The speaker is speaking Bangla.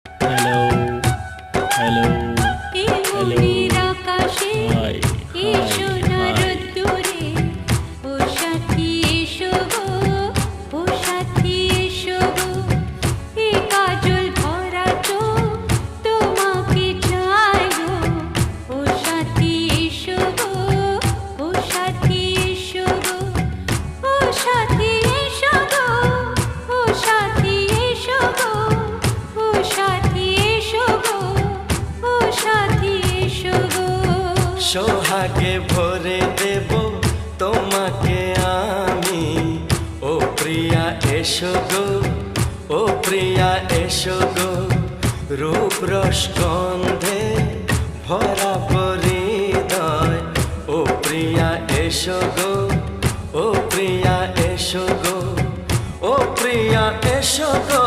হ্যালো, হ্যালো, এ হ্যালো। মনের আকাশে হাই, এ হাই, সোনার হাই। রোদ্দুরে ও সাথী এসো গো, ও সাথী এসো গো, এ কাজল ভরা চোখ তোমাকে চায় গো, ও সাথী এসো গো, ও সাথী এসো গো, ও সাথী এসো গো, ও সাথী এসো গো, ও সাথী এসো গো, ও সাথী এসো গো। সোহাগে ভরে দেব তোমাকে আমি, ও প্রিয়া এসো গো, ও প্রিয়া এসো গো, রূপ রস গন্ধে ভরা হৃদয়, ও প্রিয়া এসো গো, ও প্রিয়া এসো গো, ও প্রিয়া এসো গো।